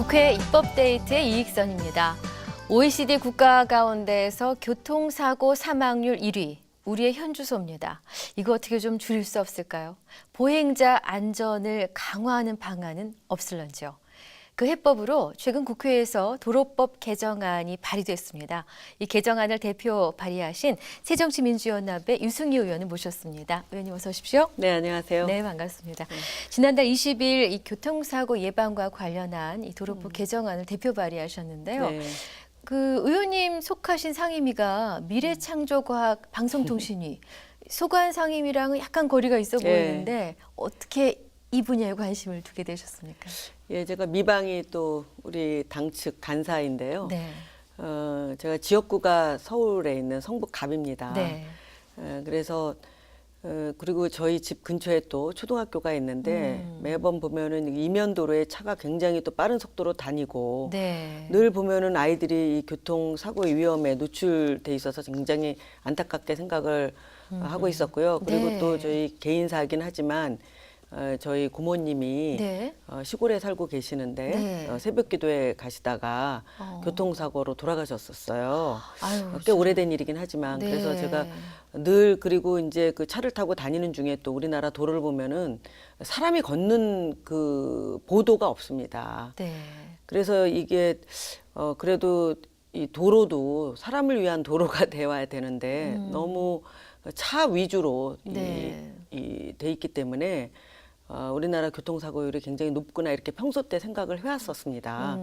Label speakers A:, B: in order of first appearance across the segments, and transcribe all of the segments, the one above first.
A: 국회 입법데이트의 이익선입니다. OECD 국가 가운데에서 교통사고 사망률 1위, 우리의 현주소입니다. 이거 어떻게 좀 줄일 수 없을까요? 보행자 안전을 강화하는 방안은 없을런지요? 그 해법으로 최근 국회에서 도로법 개정안이 발의됐습니다. 이 개정안을 대표 발의하신 새정치민주연합의 유승희 의원을 모셨습니다. 의원님 어서 오십시오.
B: 네, 안녕하세요.
A: 네, 반갑습니다. 지난달 20일 이 교통사고 예방과 관련한 이 도로법 개정안을 대표 발의하셨는데요.
B: 네.
A: 그 의원님 속하신 상임위가 미래창조과학 방송통신위 소관 상임위랑은 약간 거리가 있어 보이는데 어떻게 이 분야에 관심을 두게 되셨습니까?
B: 예, 제가 미방이 또 우리 당 측 간사인데요.
A: 네.
B: 제가 지역구가 서울에 있는 성북갑입니다.
A: 네.
B: 그래서 그리고 저희 집 근처에 또 초등학교가 있는데 매번 보면은 이면도로에 차가 굉장히 또 빠른 속도로 다니고
A: 네.
B: 늘 보면은 아이들이 이 교통사고의 위험에 노출돼 있어서 굉장히 안타깝게 생각을 하고 있었고요. 그리고
A: 네.
B: 또 저희 개인사긴 하지만 저희 고모님이
A: 네.
B: 시골에 살고 계시는데
A: 네.
B: 새벽 기도에 가시다가 교통사고로 돌아가셨었어요.
A: 아유,
B: 꽤 오래된 일이긴 하지만
A: 네.
B: 그래서 제가 늘 그리고 이제 그 차를 타고 다니는 중에 또 우리나라 도로를 보면은 사람이 걷는 그 보도가 없습니다.
A: 네.
B: 그래서 이게 그래도 이 도로도 사람을 위한 도로가 되어야 되는데 너무 차 위주로
A: 네.
B: 돼 있기 때문에 우리나라 교통사고율이 굉장히 높구나 이렇게 평소 때 생각을 해왔었습니다.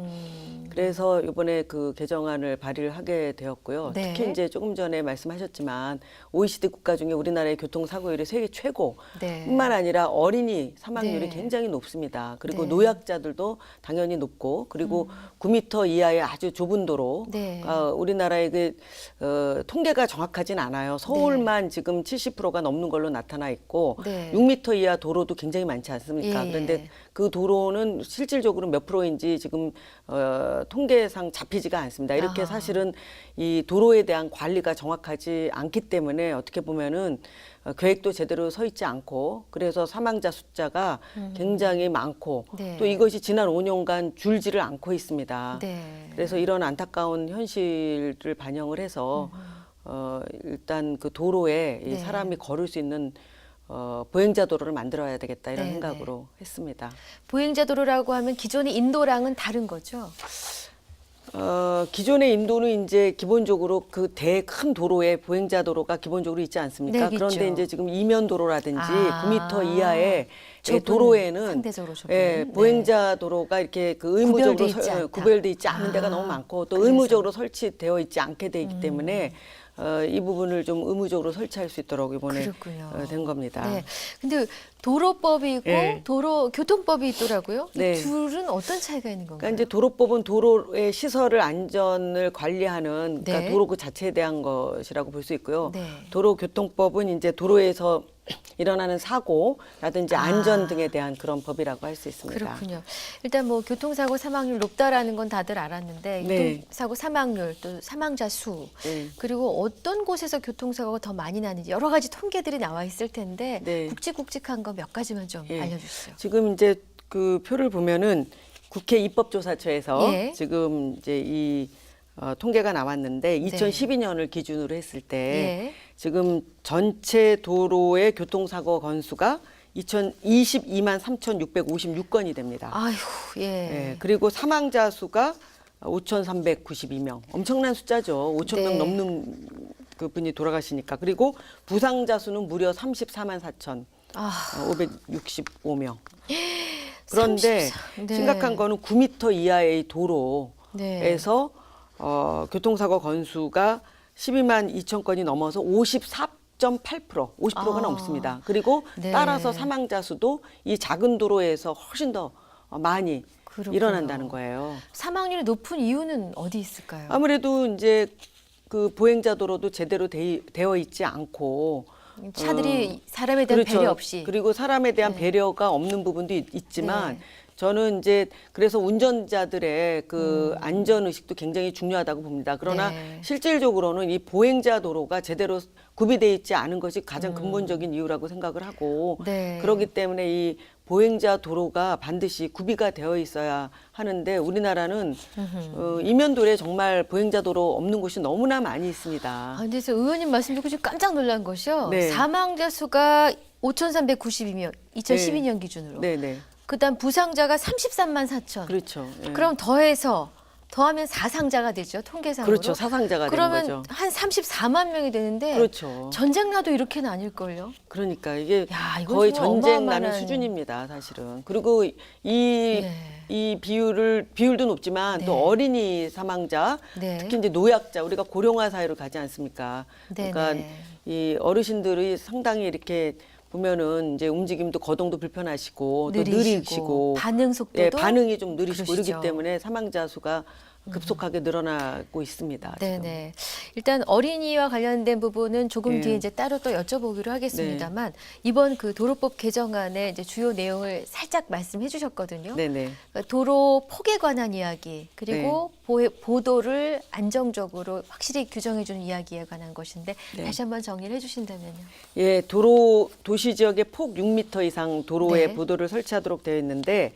B: 그래서 이번에 그 개정안을 발의를 하게 되었고요.
A: 네.
B: 특히 이제 조금 전에 말씀하셨지만 OECD 국가 중에 우리나라의 교통사고율이 세계 최고
A: 네.
B: 뿐만 아니라 어린이 사망률이
A: 네.
B: 굉장히 높습니다. 그리고
A: 네.
B: 노약자들도 당연히 높고 그리고 9m 이하의 아주 좁은 도로
A: 네.
B: 우리나라의 그 통계가 정확하진 않아요. 서울만 지금 70%가 넘는 걸로 나타나 있고
A: 네.
B: 6m 이하 도로도 굉장히 많지 않습니까?
A: 예, 예.
B: 그런데 그 도로는 실질적으로 몇 프로인지 지금 통계상 잡히지가 않습니다. 이렇게 사실은 이 도로에 대한 관리가 정확하지 않기 때문에 어떻게 보면은 계획도 제대로 서 있지 않고 그래서 사망자 숫자가 굉장히 많고
A: 네.
B: 또 이것이 지난 5년간 줄지를 않고 있습니다.
A: 네.
B: 그래서 이런 안타까운 현실을 반영을 해서 일단 그 도로에 이
A: 네.
B: 사람이 걸을 수 있는 보행자 도로를 만들어야 되겠다 이런
A: 네,
B: 생각으로 했습니다.
A: 보행자 도로라고 하면 기존의 인도랑은 다른 거죠?
B: 기존의 인도는 이제 기본적으로 그 대 큰 도로에 보행자 도로가 기본적으로 있지 않습니까?
A: 네,
B: 그런데
A: 있죠.
B: 이제 지금 이면 도로라든지
A: 아,
B: 9m 이하의
A: 좁은,
B: 도로에는
A: 상대적으로 좁은.
B: 보행자 도로가 이렇게 그 의무적으로
A: 구별돼 있지 않다.
B: 구별돼 있지 않은 데가 너무 많고 또
A: 그래서.
B: 의무적으로 설치되어 있지 않게 돼 있기 때문에 이 부분을 좀 의무적으로 설치할 수 있도록 이번에
A: 그렇군요.
B: 된 겁니다.
A: 네. 근데 도로법이 있고
B: 예.
A: 교통법이 있더라고요.
B: 네.
A: 이 둘은 어떤 차이가 있는 건가요?
B: 그러니까 이제 도로법은 도로의 시설을 안전을 관리하는 그러니까
A: 네.
B: 도로 그 자체에 대한 것이라고 볼 수 있고요.
A: 네.
B: 도로교통법은 이제 도로에서 일어나는 사고라든지 안전 등에 대한 그런 법이라고 할 수 있습니다.
A: 그렇군요. 일단 뭐 교통사고 사망률 높다라는 건 다들 알았는데
B: 네.
A: 교통사고 사망률 또 사망자 수
B: 네.
A: 그리고 어떤 곳에서 교통사고가 더 많이 나는지 여러 가지 통계들이 나와 있을 텐데
B: 네.
A: 굵직굵직한 거 몇 가지만 좀
B: 예.
A: 알려주세요.
B: 지금 이제 그 표를 보면은 국회 입법조사처에서
A: 예.
B: 지금 이제 이 통계가 나왔는데 2012년을 기준으로 했을 때
A: 예.
B: 지금 전체 도로의 교통사고 건수가 22만 3,656건이 됩니다.
A: 아휴, 예.
B: 예, 그리고 사망자 수가 5,392명. 엄청난 숫자죠. 5,000명
A: 네.
B: 넘는 그 분이 돌아가시니까. 그리고 부상자 수는 무려 34만 4천.
A: 아,
B: 565명. 그런데
A: 34, 네.
B: 심각한 거는 9m 이하의 도로에서
A: 네.
B: 교통사고 건수가 12만 2천 건이 넘어서 54.8%, 50%가 넘습니다. 그리고
A: 네.
B: 따라서 사망자 수도 이 작은 도로에서 훨씬 더 많이
A: 그렇군요.
B: 일어난다는 거예요.
A: 사망률이 높은 이유는 어디 있을까요?
B: 아무래도 이제 그 보행자 도로도 제대로 되어 있지 않고
A: 차들이 사람에 대한
B: 그렇죠.
A: 배려 없이.
B: 그리고 사람에 대한
A: 네.
B: 배려가 없는 부분도 있지만
A: 네.
B: 저는 이제 그래서 운전자들의 그 안전 의식도 굉장히 중요하다고 봅니다. 그러나
A: 네.
B: 실질적으로는 이 보행자 도로가 제대로 구비되어 있지 않은 것이 가장 근본적인 이유라고 생각을 하고
A: 네.
B: 그렇기 때문에 이 보행자 도로가 반드시 구비가 되어 있어야 하는데 우리나라는 이면도로에 정말 보행자 도로 없는 곳이 너무나 많이 있습니다.
A: 아, 근데 저 의원님 말씀 듣고 좀 깜짝 놀란 것이요.
B: 네.
A: 사망자 수가 5,392명, 2012년 기준으로.
B: 네네.
A: 그다음 부상자가 33만 4천.
B: 그렇죠. 예.
A: 그럼 더하면 사상자가 되죠. 통계상으로.
B: 그렇죠. 사상자가 되는
A: 그러면
B: 거죠.
A: 한 34만 명이 되는데
B: 그렇죠.
A: 전쟁 나도 이렇게는 아닐걸요.
B: 그러니까 이게
A: 야, 이건
B: 거의
A: 정말
B: 전쟁 나는
A: 어마어마한-
B: 수준입니다, 사실은. 그리고 이
A: 네.
B: 비율도 높지만
A: 네.
B: 또 어린이 사망자,
A: 네.
B: 특히 이제 노약자, 우리가 고령화 사회로 가지 않습니까?
A: 네,
B: 그러니까
A: 네.
B: 이 어르신들이 상당히 이렇게 보면은 이제 움직임도 거동도 불편하시고 또 느리시고
A: 반응 속도도
B: 예, 반응이 좀 느리시고
A: 그러시죠.
B: 이러기 때문에 사망자 수가 급속하게 늘어나고 있습니다. 지금.
A: 네네. 일단 어린이와 관련된 부분은 조금
B: 예.
A: 뒤에 이제 따로 또 여쭤보기로 하겠습니다만 이번 그 도로법 개정안의 이제 주요 내용을 살짝 말씀해 주셨거든요.
B: 네네.
A: 그러니까 도로 폭에 관한 이야기 그리고 보도를 안정적으로 확실히 규정해 주는 이야기에 관한 것인데
B: 네.
A: 다시 한번 정리를 해주신다면요.
B: 예, 도시 지역의 폭 6m 이상 도로에
A: 네.
B: 보도를 설치하도록 되어 있는데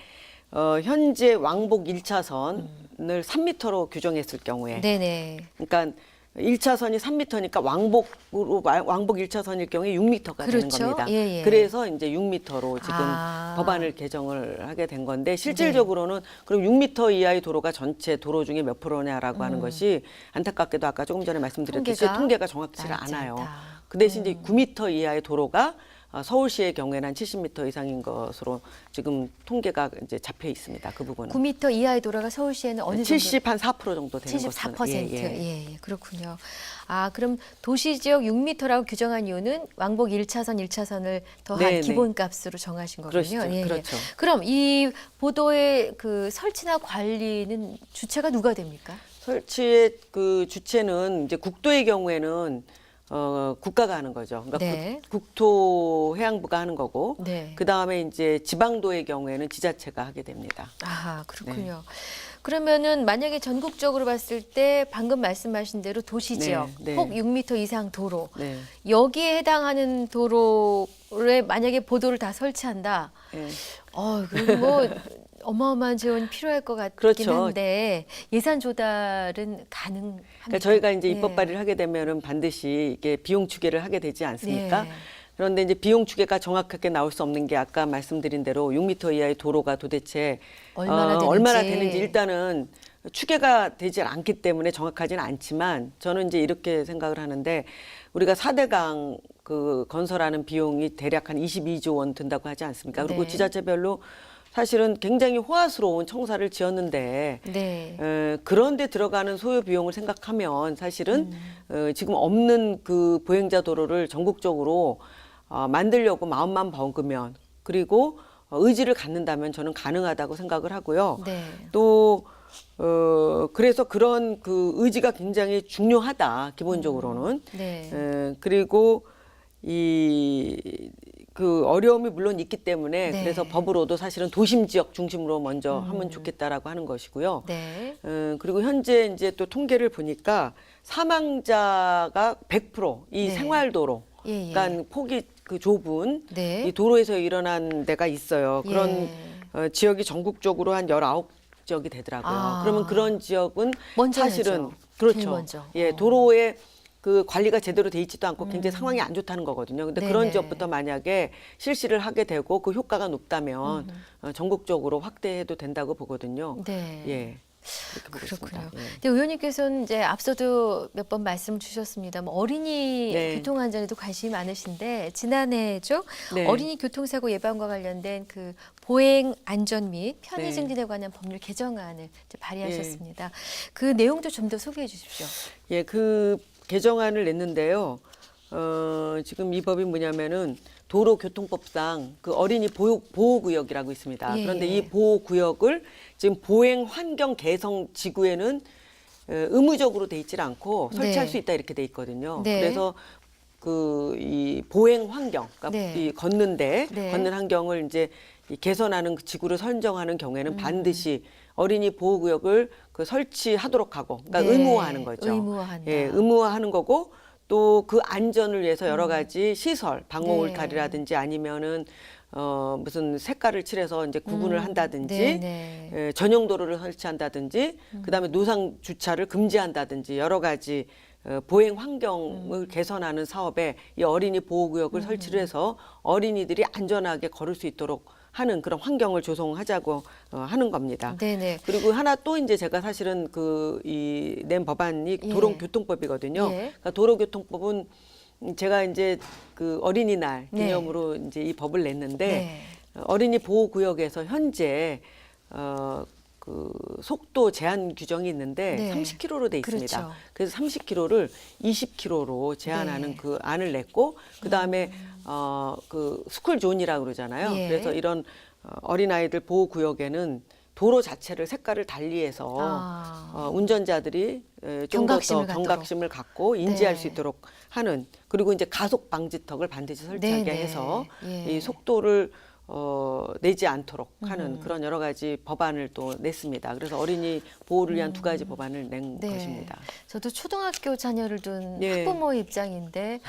B: 현재 왕복 1차선을 3m로 규정했을 경우에
A: 네네.
B: 그러니까 1차선이 3m니까 왕복 1차선일 경우에 6m가 되는
A: 그렇죠.
B: 겁니다.
A: 예, 예.
B: 그래서 이제 6m로 지금
A: 아.
B: 법안을 개정을 하게 된 건데 실질적으로는 그럼 6m 이하의 도로가 전체 도로 중에 몇 프로냐라고 하는 것이 안타깝게도 아까 조금 전에 말씀드렸듯이 통계가 정확치가
A: 나지
B: 않아요.
A: 않다.
B: 그 대신 이제 9m 이하의 도로가 서울시의 경우에는 한 70m 이상인 것으로 지금 통계가 이제 잡혀 있습니다. 그 부분은.
A: 9m 이하의 도로가 서울시에는 어느 정도?
B: 70한4% 정도 되는
A: 74%.
B: 것은
A: 예, 그렇군요. 아, 그럼 도시 지역 6m라고 규정한 이유는 왕복 1차선을 더한
B: 네, 네.
A: 기본값으로 정하신 거군요.
B: 그렇죠.
A: 예, 예.
B: 그렇죠.
A: 그럼 이 보도의 그 설치나 관리는 주체가 누가 됩니까?
B: 설치의 그 주체는 이제 국도의 경우에는 국가가 하는 거죠. 그러니까
A: 네.
B: 국토해양부가 하는 거고,
A: 네.
B: 그 다음에 이제 지방도의 경우에는 지자체가 하게 됩니다.
A: 아, 그렇군요. 그러면은 만약에 전국적으로 봤을 때 방금 말씀하신 대로 도시 지역
B: 네, 네.
A: 폭 6m 이상 도로
B: 네.
A: 여기에 해당하는 도로에 만약에 보도를 다 설치한다.
B: 예.
A: 그리고 뭐 어마어마한 지원이 필요할 것 같긴
B: 그렇죠.
A: 한데 예산 조달은 가능합니까?
B: 그러니까 저희가 이제
A: 예.
B: 입법 발의를 하게 되면은 반드시 이게 비용 추계를 하게 되지 않습니까?
A: 네.
B: 그런데 이제 비용 추계가 정확하게 나올 수 없는 게 아까 말씀드린 대로 6m 이하의 도로가 도대체
A: 얼마나
B: 되는지 일단은 추계가 되지 않기 때문에 정확하지는 않지만 저는 이제 이렇게 생각을 하는데 우리가 4대강 그 건설하는 비용이 대략 한 22조 원 든다고 하지 않습니까? 그리고
A: 네.
B: 지자체별로 사실은 굉장히 호화스러운 청사를 지었는데
A: 네.
B: 그런데 들어가는 소요 비용을 생각하면 사실은 지금 없는 그 보행자 도로를 전국적으로 만들려고 마음만 먹으면 그리고 의지를 갖는다면 저는 가능하다고 생각을 하고요.
A: 네.
B: 또 그래서 그런 그 의지가 굉장히 중요하다 기본적으로는.
A: 네.
B: 그리고 그 어려움이 물론 있기 때문에
A: 네.
B: 그래서 법으로도 사실은 도심 지역 중심으로 먼저 하면 좋겠다라고 하는 것이고요.
A: 네.
B: 그리고 현재 이제 또 통계를 보니까 사망자가 100%이
A: 네.
B: 생활도로,
A: 예, 예.
B: 그러니까 폭이 그 좁은
A: 네.
B: 이 도로에서 일어난 데가 있어요. 그런
A: 예.
B: 지역이 전국적으로 한 19지역이 되더라고요.
A: 아.
B: 그러면 그런 지역은
A: 먼저
B: 사실은
A: 해야죠.
B: 그렇죠.
A: 제일 먼저.
B: 예, 도로에 그 관리가 제대로 돼 있지도 않고 굉장히 상황이 안 좋다는 거거든요. 근데
A: 네네.
B: 그런 지역부터 만약에 실시를 하게 되고 그 효과가 높다면 전국적으로 확대해도 된다고 보거든요.
A: 네.
B: 예. 그렇게 보겠습니다.
A: 그렇군요.
B: 예.
A: 근데 의원님께서는 이제 앞서도 몇 번 말씀 주셨습니다만 어린이
B: 네.
A: 교통안전에도 관심이 많으신데 지난해죠
B: 네.
A: 어린이 교통사고 예방과 관련된 그 보행 안전 및 편의
B: 네.
A: 증진에 관한 법률 개정안을 이제 발의하셨습니다. 그 내용도 좀 더 소개해 주십시오.
B: 예, 그 개정안을 냈는데요. 지금 이 법이 뭐냐면은 도로교통법상 그 어린이 보호구역이라고 있습니다.
A: 예,
B: 그런데
A: 예.
B: 이 보호구역을 지금 보행 환경 개성 지구에는 의무적으로 돼 있질 않고 설치할
A: 네.
B: 수 있다 이렇게 돼 있거든요.
A: 네.
B: 그래서 그 이 보행 환경, 그러니까
A: 네.
B: 이 걷는데
A: 네.
B: 걷는 환경을 이제 이 개선하는 그 지구를 선정하는 경우에는 반드시 어린이 보호구역을 그 설치하도록 하고, 그러니까
A: 네.
B: 의무화하는 거죠.
A: 의무화한다.
B: 예, 의무화하는 거고 또 그 안전을 위해서 여러 가지 시설, 방호
A: 네.
B: 울타리라든지 아니면은 무슨 색깔을 칠해서 이제 구분을 한다든지
A: 네네.
B: 전용 도로를 설치한다든지 그다음에 노상 주차를 금지한다든지 여러 가지 보행 환경을 개선하는 사업에 이 어린이 보호구역을 설치를 해서 어린이들이 안전하게 걸을 수 있도록 하는 그런 환경을 조성하자고 하는 겁니다.
A: 네네.
B: 그리고 하나 또 이제 제가 사실은 낸 법안이
A: 예.
B: 도로교통법이거든요.
A: 예.
B: 그러니까 도로교통법은 제가 이제 그 어린이날
A: 네.
B: 기념으로 이제 이 법을 냈는데
A: 네.
B: 어린이 보호구역에서 현재 그 속도 제한 규정이 있는데
A: 네.
B: 30km로 돼 있습니다.
A: 그렇죠.
B: 그래서 30km를 20km로 제한하는
A: 네.
B: 그 안을 냈고 그다음에 그 스쿨 존이라고 그러잖아요.
A: 예.
B: 그래서 이런 어린아이들 보호구역에는 도로 자체를 색깔을 달리해서 운전자들이 좀 더
A: 경각심을
B: 경각심을 갖고 인지할
A: 네.
B: 수 있도록 하는 그리고 이제 가속 방지턱을 반드시 설치하게
A: 네네.
B: 해서
A: 예.
B: 이 속도를 내지 않도록 하는 그런 여러 가지 법안을 또 냈습니다. 그래서 어린이 보호를 위한 두 가지 법안을 낸
A: 네.
B: 것입니다.
A: 저도 초등학교 자녀를 둔
B: 예.
A: 학부모의 입장인데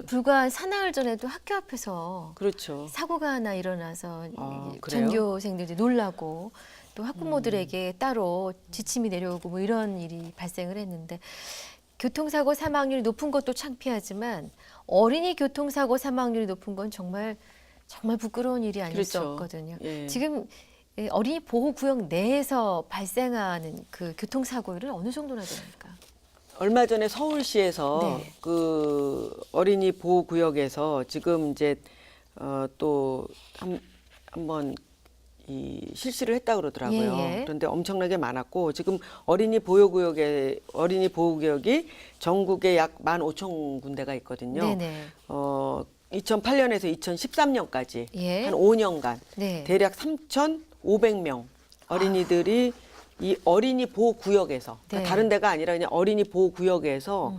A: 불과 한 사나흘 전에도 학교 앞에서
B: 그렇죠.
A: 사고가 하나 일어나서
B: 아,
A: 이제
B: 그래요?
A: 전교생들이 놀라고 또 학부모들에게 따로 지침이 내려오고 뭐 이런 일이 발생을 했는데 교통사고 사망률이 높은 것도 창피하지만 어린이 교통사고 사망률이 높은 건 정말 부끄러운 일이 아닐 수
B: 그렇죠.
A: 없거든요.
B: 예.
A: 지금 어린이 보호구역 내에서 발생하는 그 교통사고율은 어느 정도나 됩니까?
B: 얼마 전에 서울시에서
A: 네.
B: 그 어린이 보호구역에서 지금 이제 또 한번 이 실시를 했다 그러더라고요.
A: 예, 예.
B: 그런데 엄청나게 많았고 지금 어린이 보호구역이 전국에 약 15,000군데가 있거든요.
A: 네네.
B: 2008년에서 2013년까지
A: 예.
B: 한 5년간
A: 네.
B: 대략 3,500명 어린이들이 이 어린이 보호구역에서 그러니까
A: 네.
B: 다른 데가 아니라 그냥 어린이 보호구역에서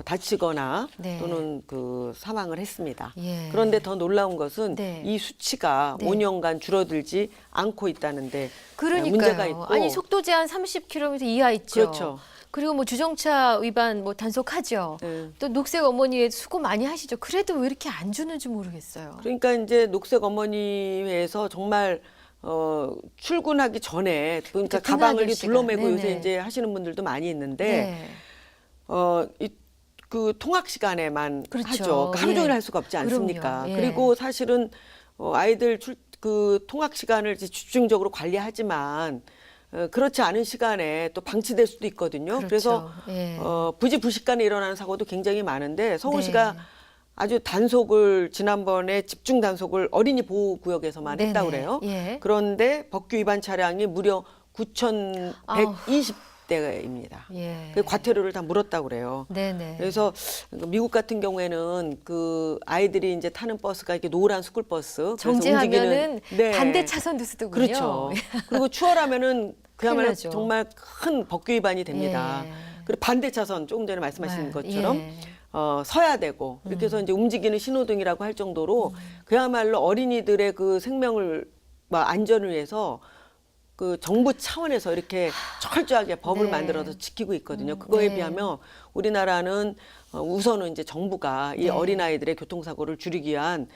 B: 다치거나
A: 네.
B: 또는 그 사망을 했습니다.
A: 예.
B: 그런데 더 놀라운 것은
A: 네.
B: 이 수치가
A: 네.
B: 5년간 줄어들지 않고 있다는데
A: 그러니까요.
B: 문제가 있고
A: 아니 속도 제한 30km 이하 있죠.
B: 그렇죠.
A: 그리고 뭐 주정차 위반 뭐 단속하죠.
B: 네.
A: 또 녹색 어머니에 수고 많이 하시죠. 그래도 왜 이렇게 안 주는지 모르겠어요.
B: 그러니까 이제 녹색 어머니회에서 정말 출근하기 전에 그러니까
A: 그때
B: 가방을
A: 분하기 시간.
B: 둘러매고
A: 네네.
B: 요새 이제 하시는 분들도 많이 있는데
A: 네.
B: 그 통학 시간에만
A: 그렇죠.
B: 하죠. 하루 종일
A: 예.
B: 할 수가 없지 않습니까?
A: 그럼요. 예.
B: 그리고 사실은 아이들 그 통학 시간을 이제 집중적으로 관리하지만 그렇지 않은 시간에 또 방치될 수도 있거든요.
A: 그렇죠.
B: 그래서
A: 예.
B: 부지불식간에 일어나는 사고도 굉장히 많은데 서울시가
A: 네.
B: 아주 단속을 지난번에 집중 단속을 어린이 보호구역에서만
A: 네네.
B: 했다고 그래요.
A: 예.
B: 그런데 법규 위반 차량이 무려 9,120대입니다.
A: 예.
B: 그 과태료를 다 물었다고 그래요.
A: 네네.
B: 그래서 미국 같은 경우에는 그 아이들이 이제 타는 버스가 이렇게 노란 스쿨버스 그래서
A: 정지하면은
B: 네.
A: 반대 차선도 쓰더군요.
B: 그렇죠. 그리고 추월하면은 그야말로
A: 나죠.
B: 정말 큰 법규 위반이 됩니다.
A: 예.
B: 그리고 반대 차선 조금 전에 말씀하신 것처럼
A: 예.
B: 서야 되고 이렇게 해서 이제 움직이는 신호등이라고 할 정도로 그야말로 어린이들의 그 생명을 안전을 위해서 그 정부 차원에서 이렇게 철저하게 법을
A: 네.
B: 만들어서 지키고 있거든요. 그거에
A: 네.
B: 비하면 우리나라는 우선은 이제 정부가 이
A: 네.
B: 어린아이들의 교통사고를 줄이기 위한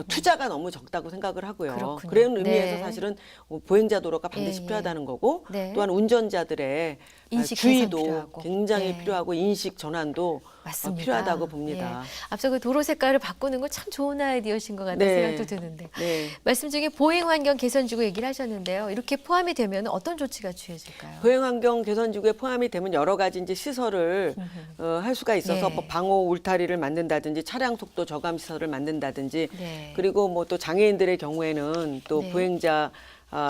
B: 투자가 너무 적다고 생각을 하고요.
A: 그렇군요.
B: 그런 의미에서
A: 네.
B: 사실은 보행자 도로가 반드시
A: 예, 예.
B: 필요하다는 거고
A: 네.
B: 또한 운전자들의
A: 인식
B: 주의도
A: 개선 필요하고.
B: 굉장히
A: 네.
B: 필요하고 인식 전환도
A: 맞습니다.
B: 필요하다고 봅니다.
A: 예. 앞서 그 도로 색깔을 바꾸는 건 참 좋은 아이디어신 것 같다는
B: 네.
A: 생각도 드는데.
B: 네.
A: 말씀 중에 보행 환경 개선지구 얘기를 하셨는데요. 이렇게 포함이 되면 어떤 조치가 취해질까요?
B: 보행환경 개선지구에 포함이 되면 여러 가지 이제 시설을 할 수가 있어서
A: 네.
B: 뭐 방호 울타리를 만든다든지 차량 속도 저감 시설을 만든다든지
A: 네.
B: 그리고 뭐 또 장애인들의 경우에는 또
A: 네.
B: 보행자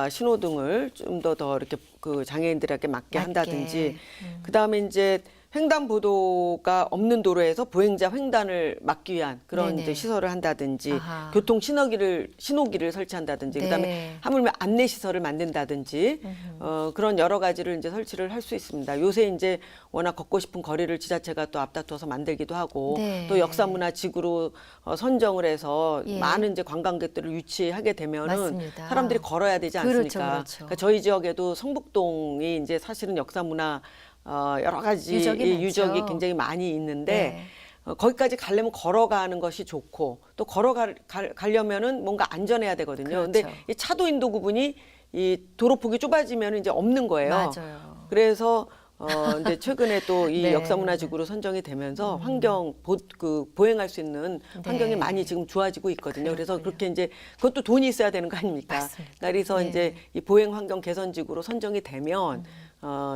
B: 신호등을 좀 더 이렇게 그 장애인들에게 맞게 한다든지 그다음에 이제 횡단보도가 없는 도로에서 보행자 횡단을 막기 위한 그런
A: 네네.
B: 이제 시설을 한다든지
A: 아하.
B: 교통 신호기를 설치한다든지
A: 네.
B: 그다음에 하물며 안내 시설을 만든다든지 그런 여러 가지를 이제 설치를 할 수 있습니다. 요새 이제 워낙 걷고 싶은 거리를 지자체가 또 앞다퉈서 만들기도 하고
A: 네.
B: 또 역사문화 지구로 선정을 해서
A: 예.
B: 많은 이제 관광객들을 유치하게 되면은
A: 맞습니다.
B: 사람들이 걸어야 되지
A: 그렇죠,
B: 않습니까?
A: 그렇죠.
B: 그러니까 저희 지역에도 성북동이 이제 사실은 역사문화 여러 가지
A: 유적이 많죠.
B: 유적이 굉장히 많이 있는데
A: 네.
B: 거기까지 가려면 걸어가는 것이 좋고 또 가려면은 뭔가 안전해야 되거든요. 근데
A: 그렇죠.
B: 이 차도 인도 구분이 이 도로폭이 좁아지면 이제 없는 거예요.
A: 맞아요.
B: 그래서 이제 최근에 또 이
A: 네.
B: 역사문화지구로 선정이 되면서 보행할 수 있는 환경이
A: 네.
B: 많이 지금 좋아지고 있거든요. 그래서
A: 그렇군요.
B: 그렇게 이제 그것도 돈이 있어야 되는 거 아닙니까?
A: 맞습니다.
B: 그래서
A: 네.
B: 이제 이 보행 환경 개선지구로 선정이 되면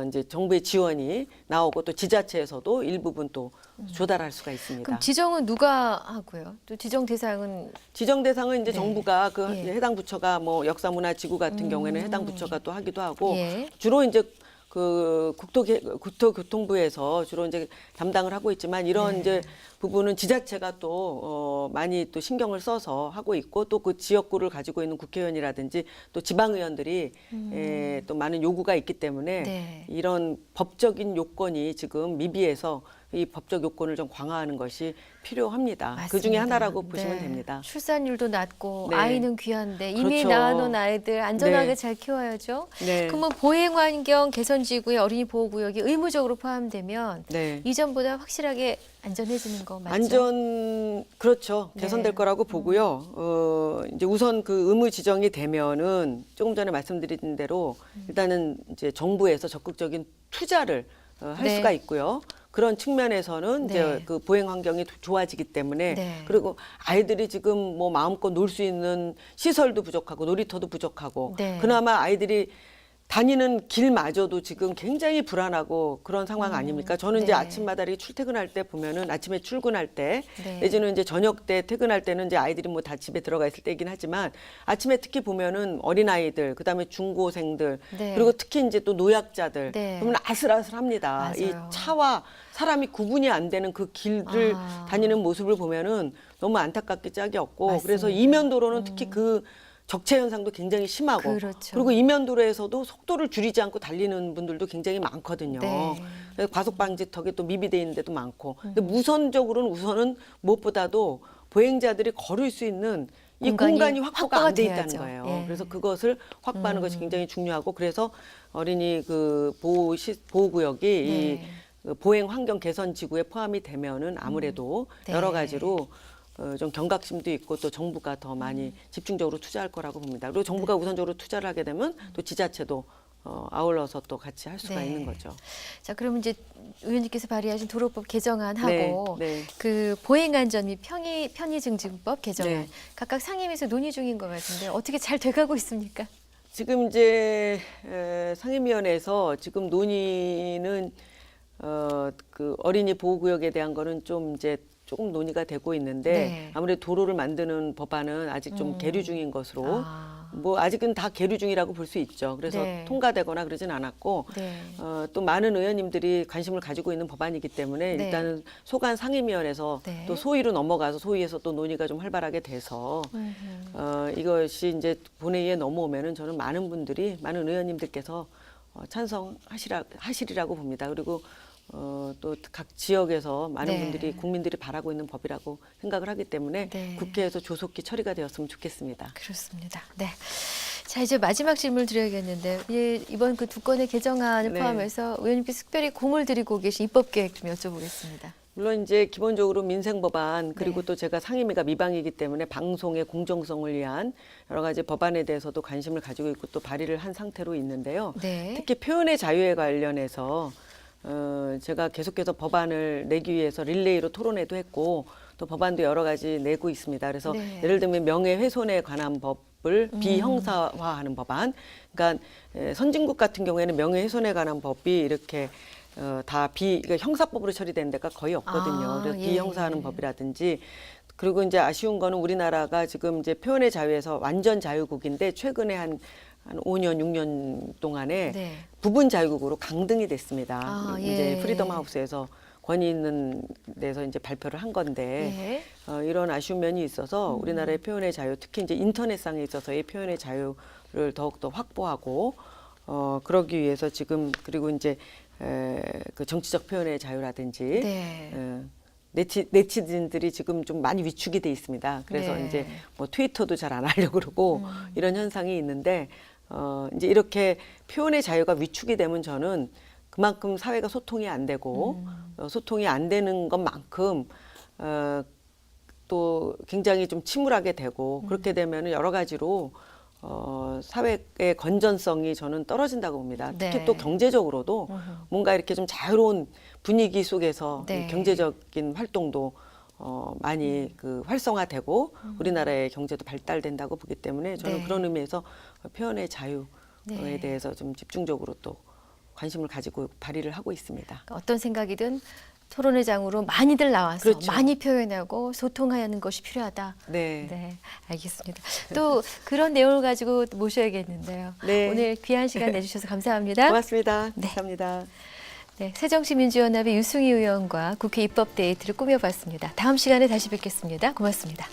B: 이제 정부의 지원이 나오고 또 지자체에서도 일부분 또 조달할 수가 있습니다.
A: 그럼 지정은 누가 하고요? 또 지정 대상은
B: 지정 대상은 이제
A: 네.
B: 정부가 그
A: 예.
B: 해당 부처가 뭐 역사문화지구 같은 경우에는 해당 부처가 또 하기도 하고
A: 예.
B: 주로 이제 그 국토교통부에서 주로 이제 담당을 하고 있지만 이런
A: 네.
B: 이제 부분은 지자체가 또 많이 또 신경을 써서 하고 있고 또 그 지역구를 가지고 있는 국회의원이라든지 또 지방의원들이 또 많은 요구가 있기 때문에
A: 네.
B: 이런 법적인 요건이 지금 미비해서 이 법적 요건을 좀 강화하는 것이 필요합니다. 그 중에
A: 맞습니다.
B: 하나라고 보시면
A: 네.
B: 됩니다.
A: 출산율도 낮고
B: 네.
A: 아이는 귀한데 이미
B: 그렇죠.
A: 낳아놓은 아이들 안전하게
B: 네.
A: 잘 키워야죠.
B: 네.
A: 그러면 보행환경 개선지구에 어린이 보호구역이 의무적으로 포함되면
B: 네.
A: 이전보다 확실하게 안전해지는 거 맞죠?
B: 그렇죠. 개선될
A: 네.
B: 거라고 보고요. 이제 우선 그 의무 지정이 되면은 조금 전에 말씀드린 대로 일단은 이제 정부에서 적극적인 투자를 할
A: 네.
B: 수가 있고요. 그런 측면에서는
A: 네.
B: 이제 그 보행 환경이 좋아지기 때문에
A: 네.
B: 그리고 아이들이 지금 뭐 마음껏 놀 수 있는 시설도 부족하고 놀이터도 부족하고
A: 네.
B: 그나마 아이들이 다니는 길마저도 지금 굉장히 불안하고 그런 상황 아닙니까? 저는 이제
A: 네.
B: 아침마다 이렇게 출퇴근할 때 보면은 아침에 출근할 때
A: 네.
B: 내지는 이제 저녁 때 퇴근할 때는 이제 아이들이 뭐 다 집에 들어가 있을 때이긴 하지만 아침에 특히 보면은 어린아이들 그다음에 중고생들
A: 네.
B: 그리고 특히 이제 또 노약자들
A: 네.
B: 보면 아슬아슬합니다. 이
A: 맞아요.
B: 차와 사람이 구분이 안 되는 그 길을
A: 아.
B: 다니는 모습을 보면은 너무 안타깝게 짝이 없고
A: 맞습니다.
B: 그래서 이면도로는 특히 그 적체 현상도 굉장히 심하고
A: 그렇죠.
B: 그리고 이면도로에서도 속도를 줄이지 않고 달리는 분들도 굉장히 많거든요.
A: 네.
B: 그래서 과속 방지턱이 또 미비돼 있는 데도 많고. 근데 우선은 무엇보다도 보행자들이 걸을 수 있는 이 공간이 확보가 안 돼 있다는
A: 돼야죠.
B: 거예요.
A: 예.
B: 그래서 그것을 확보하는 것이 굉장히 중요하고 그래서 어린이 그 보호구역이
A: 네.
B: 이 보행 환경 개선 지구에 포함이 되면은 아무래도
A: 네.
B: 여러 가지로 좀 경각심도 있고 또 정부가 더 많이 집중적으로 투자할 거라고 봅니다. 그리고 정부가 우선적으로 투자를 하게 되면 또 지자체도 아울러서 또 같이 할 수가
A: 네.
B: 있는 거죠.
A: 자, 그러면 이제 의원님께서 발의하신 도로법 개정안하고
B: 네, 네.
A: 그 보행안전 및 편의증진법 개정안
B: 네.
A: 각각 상임위에서 논의 중인 것 같은데 어떻게 잘 돼가고 있습니까?
B: 지금 이제 상임위원회에서 지금 논의는 그 어린이 보호구역에 대한 거는 좀 이제 조금 논의가 되고 있는데
A: 네.
B: 아무래도 도로를 만드는 법안은 아직 좀 계류 중인 것으로
A: 아.
B: 뭐 아직은 다 계류 중이라고 볼 수 있죠. 그래서
A: 네.
B: 통과되거나 그러진 않았고
A: 네.
B: 또 많은 의원님들이 관심을 가지고 있는 법안이기 때문에
A: 네.
B: 일단은 소관 상임위원회에서
A: 네.
B: 또 소위로 넘어가서 소위에서 또 논의가 좀 활발하게 돼서 이것이 이제 본회의에 넘어오면은 저는 많은 의원님들께서 찬성하시리라고 봅니다. 그리고 또 각 지역에서 많은
A: 네.
B: 분들이 국민들이 바라고 있는 법이라고 생각을 하기 때문에
A: 네.
B: 국회에서 조속히 처리가 되었으면 좋겠습니다.
A: 그렇습니다. 네. 자, 이제 마지막 질문을 드려야겠는데 이번 그 두 건의 개정안을
B: 네.
A: 포함해서 의원님께서 특별히 공을 들이고 계신 입법 계획 좀 여쭤보겠습니다.
B: 물론 이제 기본적으로 민생 법안 그리고
A: 네.
B: 또 제가 상임위가 미방이기 때문에 방송의 공정성을 위한 여러 가지 법안에 대해서도 관심을 가지고 있고 또 발의를 한 상태로 있는데요.
A: 네.
B: 특히 표현의 자유에 관련해서 제가 계속해서 법안을 내기 위해서 릴레이로 토론회도 했고 또 법안도 여러 가지 내고 있습니다. 그래서
A: 네.
B: 예를 들면 명예훼손에 관한 법을 비형사화하는 법안. 그러니까 선진국 같은 경우에는 명예훼손에 관한 법이 이렇게 그러니까 형사법으로 처리되는 데가 거의 없거든요.
A: 아,
B: 그래서
A: 예.
B: 비형사하는 법이라든지 그리고 이제 아쉬운 거는 우리나라가 지금 이제 표현의 자유에서 완전 자유국인데 최근에 한 5년, 6년 동안에
A: 네.
B: 부분 자유국으로 강등이 됐습니다.
A: 아,
B: 이제
A: 예.
B: 프리덤 하우스에서 권위 있는 데서 이제 발표를 한 건데
A: 예.
B: 이런 아쉬운 면이 있어서 우리나라의 표현의 자유, 특히 이제 인터넷상에 있어서의 표현의 자유를 더욱더 확보하고 그러기 위해서 지금 그리고 이제 그 정치적 표현의 자유라든지
A: 네.
B: 네티즌들이 지금 좀 많이 위축이 돼 있습니다. 그래서
A: 네.
B: 이제 뭐 트위터도 잘 안 하려고 그러고 이런 현상이 있는데 이제 이렇게 표현의 자유가 위축이 되면 저는 그만큼 사회가 소통이 안 되고 소통이 안 되는 것만큼 또 굉장히 좀 침울하게 되고 그렇게 되면은 여러 가지로 사회의 건전성이 저는 떨어진다고 봅니다. 특히
A: 네.
B: 또 경제적으로도 뭔가 이렇게 좀 자유로운 분위기 속에서
A: 네.
B: 이 경제적인 활동도 많이 그 활성화되고 우리나라의 경제도 발달된다고 보기 때문에 저는
A: 네.
B: 그런 의미에서 표현의 자유에
A: 네.
B: 대해서 좀 집중적으로 또 관심을 가지고 발의를 하고 있습니다.
A: 어떤 생각이든 토론회 장으로 많이들 나와서
B: 그렇죠.
A: 많이 표현하고 소통하는 것이 필요하다.
B: 네.
A: 네, 알겠습니다. 또 그런 내용을 가지고 모셔야겠는데요.
B: 네.
A: 오늘 귀한 시간 내주셔서 감사합니다.
B: 고맙습니다.
A: 네.
B: 감사합니다.
A: 네, 새정치민주연합의 유승희 의원과 국회 입법 데이트를 꾸며봤습니다. 다음 시간에 다시 뵙겠습니다. 고맙습니다.